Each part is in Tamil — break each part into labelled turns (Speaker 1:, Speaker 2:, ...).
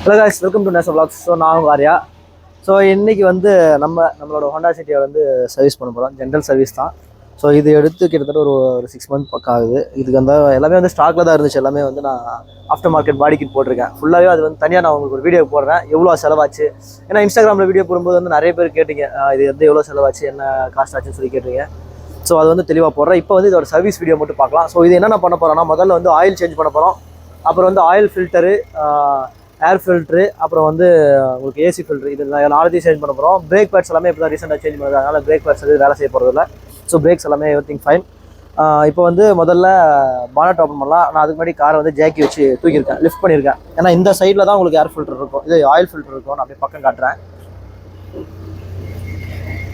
Speaker 1: ஹலோ guys, வெல்கம் டு நேசர் vlogs. ஸோ நான் உங்கள் ஆர்யா. ஸோ இன்றைக்கி வந்து நம்மளோட ஹோண்டா சிட்டியை வந்து சர்வீஸ் பண்ண போகிறோம். ஜென்ரல் சர்வீஸ் தான். ஸோ இது எடுத்து கிட்டத்தட்ட ஒரு 6 மந்த் பக்கம் ஆகுது. இதுக்கு வந்து எல்லாமே வந்து ஸ்டாக்கில் தான் இருந்துச்சு. எல்லாமே வந்து நான் ஆஃப்டர் மார்க்கெட் பாடி கிட் போட்டிருக்கேன். ஃபுல்லாகவே அது வந்து தனியாக நான் உங்களுக்கு ஒரு வீடியோ போடுறேன். எவ்வளோ செலவாச்சு, ஏன்னா இன்ஸ்டாகிராமில் வீடியோ போடும்போது வந்து நிறைய பேர் கேட்டிங்க இது வந்து எவ்வளோ செலவாச்சு, என்ன காஸ்ட் ஆச்சுன்னு சொல்லி கேட்டிங்க. ஸோ அது வந்து தெளிவாக போடுறேன். இப்போ வந்து இதோட சர்வீஸ் வீடியோ மட்டும் பார்க்கலாம். ஸோ இது என்னென்ன பண்ண போகிறோன்னா, முதல்ல வந்து ஆயில் சேஞ்ச் பண்ண போகிறோம். அப்புறம் வந்து ஆயில் ஃபில்டரு, ஏர் ஃபில்ட்ரு, அப்புறம் வந்து உங்களுக்கு ஏசி ஃபில்ட்ரு, இது நாளைக்கு சேஞ்ச் பண்ண போகிறோம். பிரேக் பேட்ஸ் எல்லாமே இப்போ தான் ரீசெண்டாக சேஞ்ச் பண்ணுறது, அதனால் பிரேக் பேட்ஸ் வந்து வேலை செய்ய போகிறதில்ல. ஸோ பிரேக்ஸ் எல்லாமே எவ்ரிதிங் ஃபைன். இப்போ வந்து முதல்ல பானட் ஓப்பன் பண்ணலாம். நான் அதுக்கு முன்னாடி காரை வந்து ஜாக்கி வச்சு தூக்கியிருக்கேன், லிஃப்ட் பண்ணியிருக்கேன். ஏன்னா இந்த சைடில் தான் உங்களுக்கு ஏர் ஃபில்டர் இருக்கும், இது ஆயில் ஃபில்டர் இருக்கும். நான் அப்படியே பக்கம் காட்டுறேன்.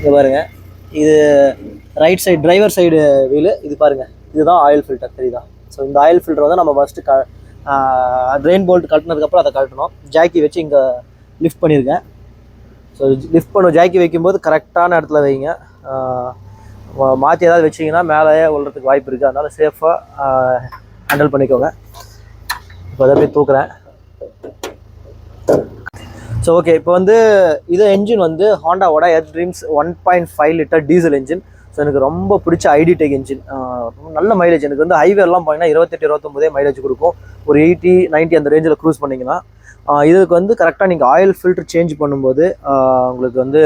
Speaker 1: இது பாருங்கள், இது right side driver side wheel. இது பாருங்கள், இதுதான் ஆயில் ஃபில்டர், தெரியுதா? ஸோ இந்த ஆயில் ஃபில்டர் வந்து நம்ம ஃபஸ்ட்டு ட்ரெயின் போல்ட் கழட்டினதுக்கப்புறம் அதை கழட்டணும். ஜாக்கி வச்சு இங்கே லிஃப்ட் பண்ணியிருக்கேன். ஸோ லிஃப்ட் பண்ணுவோம். ஜாக்கி வைக்கும்போது கரெக்டான இடத்துல வைங்க. மாற்றி ஏதாவது வச்சிங்கன்னா மேலேயே விழுறதுக்கு வாய்ப்பு இருக்குது. அதனால் சேஃபாக ஹேண்டில் பண்ணிக்கோங்க. இப்போ அதை போய் தூக்குறேன். ஸோ ஓகே, இப்போ வந்து இது என்ஜின் வந்து ஹாண்டாவோட Earth Dreams 1.5 litre diesel engine. So எனக்கு ரொம்ப பிடிச்ச ஐடி டெக் என்ஜின். நல்ல மைலேஜ். எனக்கு வந்து ஹைவேலாம் போனீங்கன்னா 28-29 மைலேஜ் கொடுக்கும். ஒரு 80-90 அந்த ரேஞ்சில் க்ரூஸ் பண்ணிங்கன்னா. இதுக்கு வந்து கரெக்டாக நீங்கள் ஆயில் ஃபில்டர் சேஞ்ச் பண்ணும்போது உங்களுக்கு வந்து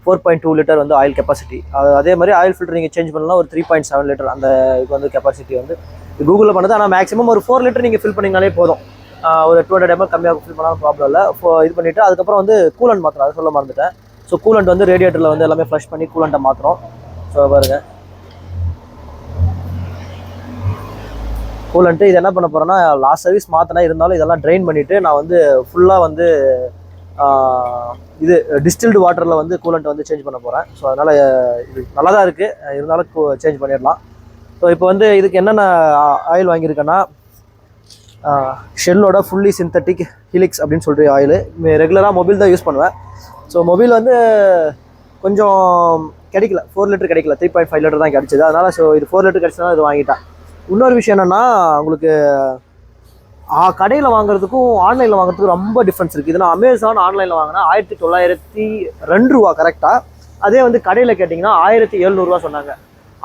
Speaker 1: 4.2 லிட்டர் வந்து ஆயில் கெப்பாசிட்டி. அதே மாதிரி ஆயில் ஃபில்டர் நீங்கள் சேஞ்ச் பண்ணலாம் ஒரு 3.7 லிட்டர் அந்த இதுக்கு வந்து கெப்பாசிட்டி வந்து கூகுளில் பண்ணுது. ஆனால் மேக்ஸிமம் ஒரு 4 லிட்டர் நீங்கள் ஃபில் பண்ணிங்கனாலே போதும். ஒரு 200 ml கம்மியாக ஃபில் பண்ணாலும் ப்ராப்ளம் இல்லை. இது பண்ணிவிட்டு அதுக்கப்புறம் வந்து கூலண்ட் மாற்றணும், அதை சொல்ல மறந்துட்டேன். ஸோ கூலண்ட் வந்து ரேடியேட்டரில் வந்து எல்லாமே ஃப்ளஷ் பண்ணி கூலண்ட்டை மாற்றுறோம். ஸோ பாருங்கள், கூலண்ட்டு இது என்ன பண்ண போகிறேன்னா, லாஸ்ட் சர்வீஸ் மாற்றினா இருந்தாலும் இதெல்லாம் ட்ரைன் பண்ணிவிட்டு நான் வந்து ஃபுல்லாக வந்து இது டிஸ்டில்டு வாட்டரில் வந்து கூலண்ட்டை வந்து சேஞ்ச் பண்ண போகிறேன். ஸோ அதனால் இது நல்லா தான் இருக்குது, இருந்தாலும் சேஞ்ச் பண்ணிடலாம். ஸோ இப்போ வந்து இதுக்கு என்னென்ன ஆயில் வாங்கியிருக்கேன்னா, ஷெல்லோட ஃபுல்லி சிந்தட்டிக் ஹிலிக்ஸ் அப்படின்னு சொல்லிட்டு ஆயில். ரெகுலராக மொபைல் தான் யூஸ் பண்ணுவேன். ஸோ மொபைல் வந்து கொஞ்சம் கிடைக்கல, 4 லிட்டர் கிடைக்கல, 3.5 லிட்டர் தான் கிடச்சிது. அதனால் ஸோ இது 4 லிட்டர் கிடச்சதுனால இது வாங்கிட்டேன். இன்னொரு விஷயம் என்னென்னா, உங்களுக்கு கடையில் வாங்குறதுக்கும் ஆன்லைனில் வாங்குறதுக்கும் ரொம்ப டிஃப்ரென்ஸ் இருக்குது. இது நான் அமேசான் ஆன்லைனில் வாங்கினா 1902 ரூபா கரெக்டாக. அதே வந்து கடையில் கேட்டிங்கன்னா 1700 சொன்னாங்க.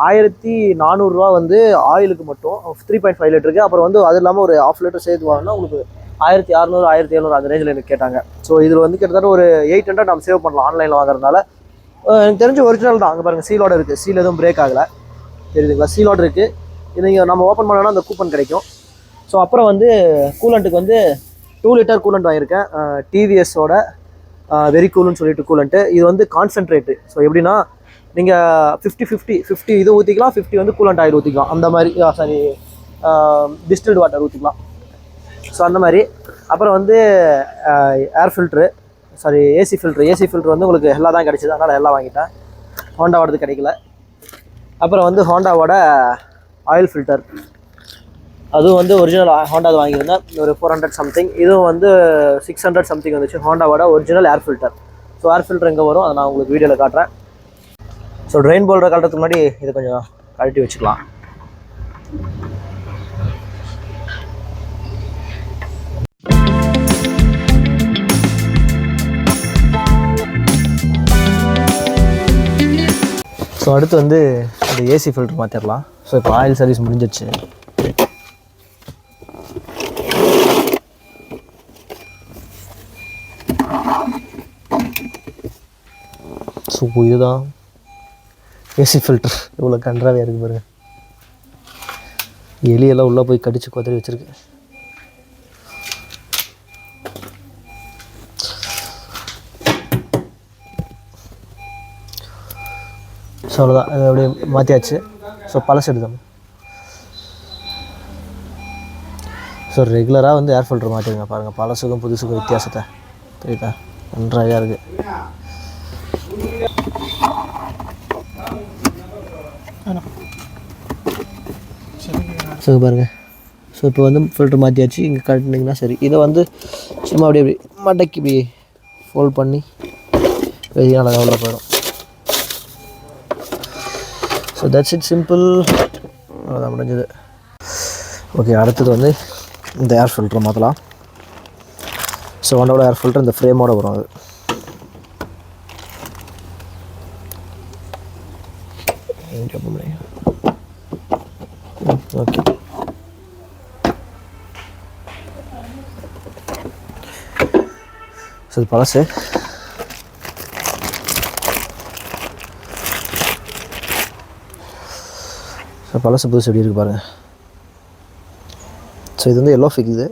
Speaker 1: 1400 வந்து ஆயிலுக்கு மட்டும் 3.5 லிட்டருக்கு. அப்புறம் வந்து அது இல்லாமல் ஒரு 1/2 லிட்டர் சேர்த்து வாங்கினா உங்களுக்கு 1600 1700 அந்த ரேஞ்சில் எனக்கு கேட்டாங்க. ஸோ இதில் வந்து கிட்டத்தட்ட ஒரு 800 நம்ம சேவ் பண்ணலாம் ஆன்லைனில் வாங்குறதுனால. எனக்கு தெரிஞ்ச ஒரிஜினல் தான். அங்கே பாருங்கள், சீலோடு இருக்குது. சீல் எதுவும் பிரேக் ஆகலை, தெரியுதுங்களா? சீலோடு இருக்குது. இது நீங்கள் நம்ம ஓப்பன் பண்ணோன்னா அந்த கூப்பன் கிடைக்கும். ஸோ அப்புறம் வந்து கூலண்ட்டுக்கு வந்து 2 லிட்டர் கூலண்ட் வாங்கியிருக்கேன். டிவிஎஸோட வெரி கூலுன்னு சொல்லிட்டு கூலண்ட்டு. இது வந்து கான்சன்ட்ரேட்டு. ஸோ எப்படின்னா, நீங்கள் 50-50 இது ஊற்றிக்கலாம், 50 வந்து கூலண்ட் ஆயில் ஊற்றிக்கலாம். அந்த மாதிரி டிஸ்டில்டு வாட்டர் ஊற்றிக்கலாம். ஸோ அந்த மாதிரி. அப்புறம் வந்து ஏர் ஃபில்ட்ரு, ஏசி ஃபில்ட்ரு வந்து உங்களுக்கு எல்லாம் தான் கிடச்சிது. அதனால் எல்லாம் வாங்கிட்டேன். ஹோண்டாவோடது கிடைக்கல. அப்புறம் வந்து ஹோண்டாவோட ஆயில் ஃபில்டர், அதுவும் வந்து ஒரிஜினல் ஹோண்டாவது வாங்கியிருந்தேன். ஒரு 400 சம்திங். இதுவும் வந்து 600 சம்திங் வந்துச்சு. ஹோண்டாவோட original air filter. So air filter எங்கே வரும் அதை நான் உங்களுக்கு வீடியோவில் காட்டுறேன். ஸோ ட்ரெயின் போல்டரை கழட்டுறதுக்கு முன்னாடி இதை கொஞ்சம் கழட்டி வச்சுக்கலாம். ஸோ அடுத்து வந்து இந்த ஏசி ஃபில்டர் மாற்றிடலாம். ஸோ இப்போ ஆயில் சர்வீஸ் முடிஞ்சிடுச்சு. ஸோ இதுதான் ஏசி ஃபில்டர். இவ்வளோ கன்றாவே இருக்குது பாருங்க. எலியெல்லாம் உள்ளே போய் கடிச்சு கொதறி வச்சுருக்கு. ஸோ அவ்வளோதான், அது அப்படியே மாற்றியாச்சு. ஸோ பழசு எடுத்தோம். ஸோ ரெகுலராக வந்து ஏர் ஃபில்டர் மாற்றிடுங்க. பாருங்கள், பழசுக்கும் புதுசுக்கும் வித்தியாசத்தை தெரியுதா? நன்றாக இருக்குது. ஸோ பாருங்கள். ஸோ இப்போ வந்து ஃபில்டர் மாற்றியாச்சு. இங்கே கட்டினீங்கன்னா சரி. இதை வந்து சும்மா அப்படியே மடக்கி இப்படி ஃபோல்ட் பண்ணி வெளியே நல்லா உள்ள போயிடும். So that's it, simple. அவ்வளோதான், முடிஞ்சது. ஓகே, அடுத்தது வந்து இந்த ஏர் ஃபில்டரை மாற்றலாம். ஸோ ஹோண்டாவோட ஏர் ஃபில்டர் இந்த ஃப்ரேமோட வரும் அது. ஓகே, ஸோ இது பழசு. ஸோ பழசு புதுசு எப்படி இருக்குது பாருங்கள். ஸோ இது வந்து எல்லோ ஃபிக்ஸு,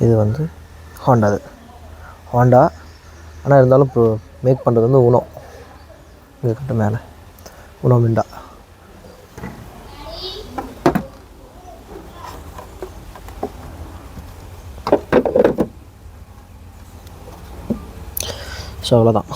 Speaker 1: இது வந்து ஹோண்டா. ஆனால் இருந்தாலும் இப்போ மேக் பண்ணுறது வந்து உனோ. இங்கே கிட்ட மேலே உனோ மிண்டா. ஸோ அவ்வளோதான்.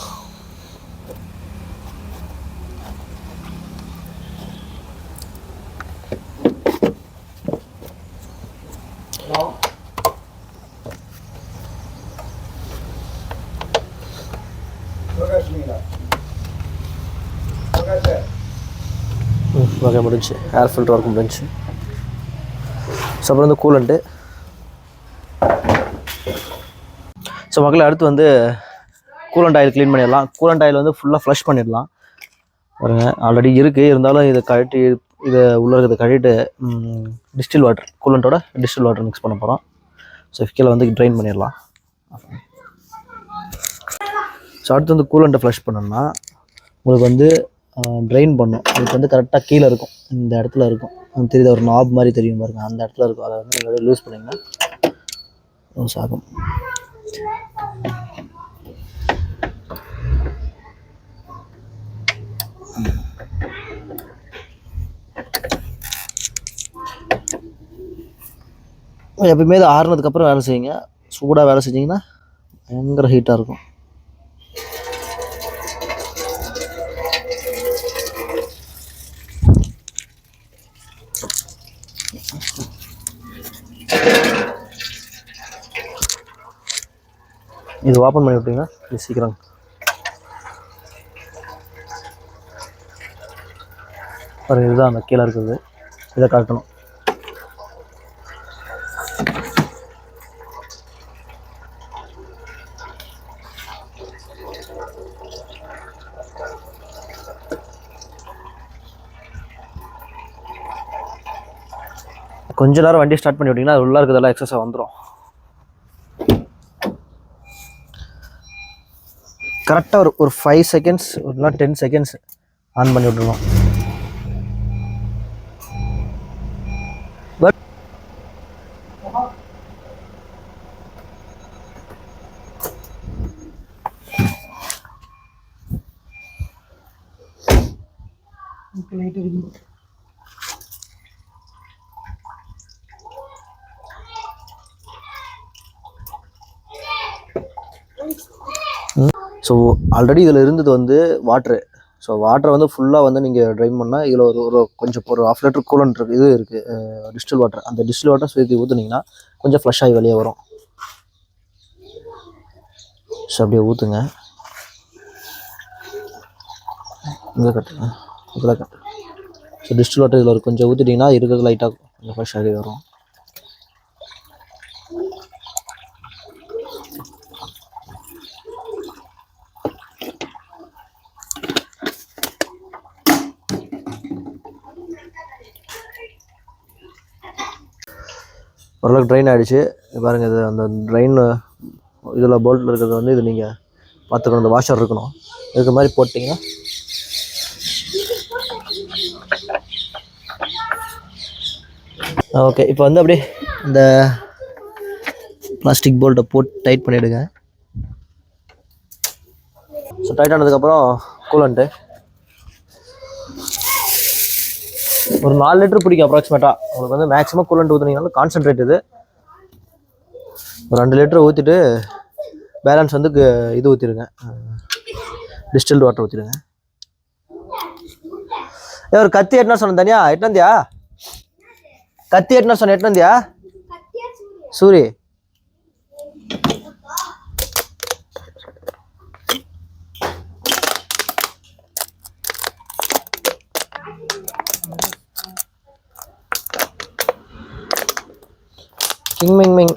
Speaker 1: வகை முடிஞ்சு, ஏர் ஃபில்டர் ஒர்க் முடிஞ்சு. ஸோ அப்புறம் வந்து கூலண்ட்டு. ஸோ மக்கள் அடுத்து வந்து கூலண்ட் ஆயில் க்ளீன் பண்ணிடலாம். கூலண்ட் ஆயில் வந்து ஃபுல்லாக ஃப்ளஷ் பண்ணிடலாம். பாருங்க, ஆல்ரெடி இருக்குது, இருந்தாலும் இதை கழட்டி இதை உள்ளே இருக்கிறத கழிட்டு டிஸ்டில் வாட்டர், கூலண்ட்டோட டிஸ்டில் வாட்டர் மிக்ஸ் பண்ண போகிறோம். ஸோ கீழே வந்து ட்ரைன் பண்ணிடலாம். ஸோ அடுத்து வந்து கூலண்ட்டை ஃப்ளஷ் பண்ணோம்னா உங்களுக்கு வந்து ட்ரைன் பண்ணும். இதுக்கு வந்து கரெக்டாக கீழே இருக்கும், இந்த இடத்துல இருக்கும். தெரியுது, ஒரு நாப் மாதிரி தெரியும் பாருங்கள், அந்த இடத்துல இருக்கும். அதை வந்து நீங்கள் லூஸ் பண்ணிங்கன்னா லூஸ் ஆகும். எப்பயுமே இது ஆறுனதுக்கப்புறம் வேலை செய்யுங்க. சூடாக வேலை செஞ்சிங்கன்னா பயங்கர ஹீட்டாக இருக்கும். இது ஓப்பன் பண்ணி விட்டீங்கன்னா இது சீக்கிரம் பாருங்கள். இதுதான் அந்த கீழே இருக்குது, இதை காட்டணும். கொஞ்ச நேரம் வண்டி ஸ்டார்ட் பண்ணி விட்டிங்கன்னா அது உள்ளே இருக்கிறதெல்லாம் எக்ஸஸாக வந்துடும். கரெக்டாக ஒரு 5 செகண்ட்ஸ் இல்லைனா 10 செகண்ட்ஸ் ஆன் பண்ணி விட்டுருணும். பட் ஸோ ஆல்ரெடி இதில் இருந்தது வந்து வாட்ரு. ஸோ வாட்டரை வந்து ஃபுல்லாக வந்து நீங்கள் ட்ரைன் பண்ணால் இதில் ஒரு கொஞ்சம் ஒரு 1/2 லிட்டர் கூலண்ட் இருக்குது, இது இருக்குது டிஸ்டில் வாட்டர். அந்த டிஸ்டில் வாட்டர் சேர்த்து ஊற்றுனீங்கன்னா கொஞ்சம் ஃப்ளஷ் ஆகி வெளியே வரும். ஸோ அப்படியே ஊற்றுங்க. இதில் கட்டுங்க, இதில் கட்டு. ஸோ டிஸ்டில் வாட்டர் இதில் ஒரு கொஞ்சம் ஊற்றிட்டிங்கன்னா இருக்கிறது லைட்டாக கொஞ்சம் ஃப்ரெஷ் ஆகி வரும். ஓரளவுக்கு ட்ரைன் ஆகிடுச்சு பாருங்கள். இது அந்த ட்ரைன் இதில் போல்ட்டில் இருக்கிறது வந்து இது நீங்கள் பார்த்துக்கணும். இந்த வாஷர் இருக்கணும், இதுக்கு மாதிரி போட்டிங்கன்னா ஓகே. இப்போ வந்து அப்படியே இந்த பிளாஸ்டிக் போல்ட்டை போட்டு டைட் பண்ணிவிடுங்க. ஸோ டைட் ஆனதுக்கப்புறம் கூலண்ட்டு ஒரு 4 லிட்டர் பிடிக்கும் அப்ராக்சிமேட்டாக. உங்களுக்கு வந்து மேக்ஸிமம் கூலண்ட் ஊற்றுனீங்கனாலும் கான்சன்ட்ரேட் இது ஒரு 2 லிட்டர் ஊற்றிட்டு பேலன்ஸ் வந்து இது ஊற்றிடுங்க, டிஸ்டில்டு வாட்டர் ஊற்றிடுங்க. ஒரு கத்தி எட்டுனா சொன்ன தனியா எட்டுனந்தியா, கத்தி எட்டுனா சொன்ன எட்டுனந்தியா சூரி. மிங் மிங் மிங்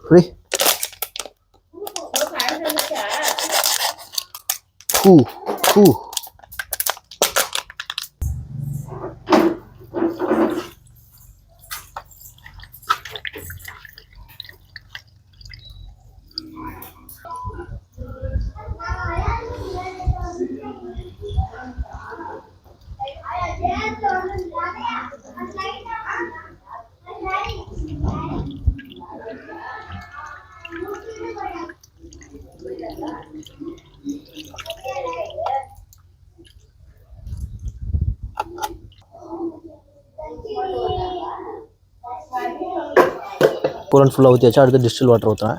Speaker 1: புரி ஹூ ஹூ கூலண்ட் ஃபுல்லாக ஊற்றி வச்சா அடுத்து டிஸ்டில் வாட்டர் ஊற்றுறேன்.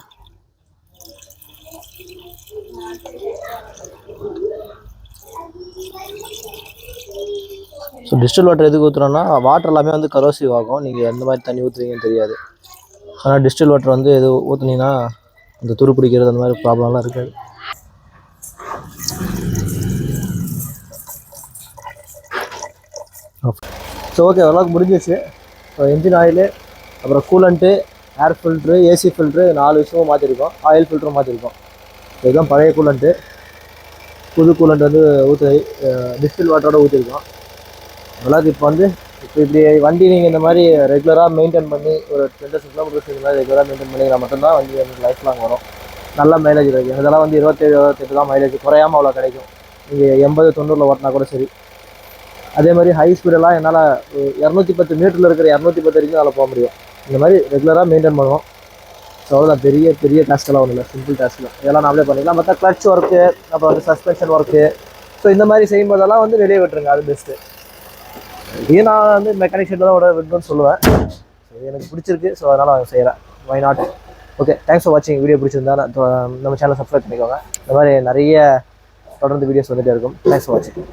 Speaker 1: ஸோ டிஸ்டில் வாட்டர் எதுக்கு ஊற்றுறோன்னா வாட்டர் எல்லாமே வந்து கரோசிவ் ஆகும். நீங்கள் எந்த மாதிரி தண்ணி ஊற்றுறீங்கன்னு தெரியாது. ஆனால் டிஸ்டில் வாட்டர் வந்து எது ஊற்றுனீங்கன்னா அந்த துரு பிடிக்கிறது அந்த மாதிரி ப்ராப்ளம்லாம் இருக்காது. ஸோ ஓகே, ஓரளவுக்கு முடிஞ்சிச்சு. ஸோ என்ஜின் ஆயிலு, அப்புறம் கூலண்ட்டு, ஏர் ஃபில்ட்ரு, ஏசி ஃபில்ட்ரு 4 விஷயமும் மாற்றிருக்கோம். ஆயில் ஃபில்ட்ரும் மாற்றிருக்கோம். இதுதான் பழைய கூலண்ட்டு. புது கூலண்ட் வந்து டிஸ்டில் வாட்டரோட ஊற்றிருக்கோம். ஓரளவுக்கு இப்போ இப்படி வண்டி நீங்கள் இந்த மாதிரி ரெகுலராக மெயின்டைன் பண்ணி ஒரு 10,000 கிலோமீட்டர்ஸ் இந்த மாதிரி ரெகுலராக மெயின்டைன் பண்ணிங்கன்னா மட்டும்தான் வண்டி வந்து லைஃப் லாங் வரும். நல்ல மைலேஜ் கிடைக்கும். இதெல்லாம் வந்து 27-28 தான் மைலேஜ், குறையாமல் அவ்வளோ கிடைக்கும். நீங்கள் 80-90 ஓட்டினா கூட சரி. அதே மாதிரி ஹை ஸ்பீடெல்லாம் என்னால் 210 மீட்டரில் இருக்கிற 210 வரைக்கும் அதில் போக முடியும். இந்த மாதிரி ரெகுலராக மெயின்டைன் பண்ணுவோம். ஸோ அவ்வளோதான், பெரிய டாஸ்க்கெல்லாம் ஒன்றும் இல்லை, சிம்பிள் டாஸ்க்கில் இதெல்லாம் நாமளே பண்ணிக்கலாம். மற்ற கிளச் ஒர்க்கு, அப்புறம் வந்து சஸ்பென்ஷன் ஒர்க்கு, ஸோ இந்த மாதிரி செய்யும்போதெல்லாம் வந்து வெளியே விட்டுருங்க, அது பெஸ்ட்டு. இதே நான் வந்து மெக்கானிக் ஷெட்டில் தான் விடணும்னு சொல்லுவேன். ஸோ எனக்கு பிடிச்சிருக்கு, ஸோ அதனால் நான் செய்கிறேன். Why not? Okay, thanks for வாட்சிங். வீடியோ பிடிச்சிருந்தா நம்ம சேனலை சப்ஸ்கிரைப் பண்ணிக்கோங்க. இந்த மாதிரி நிறைய தொடர்ந்து வீடியோஸ் வந்துகிட்டே இருக்கும். தேங்க்ஸ் ஃபார் வாட்சிங்.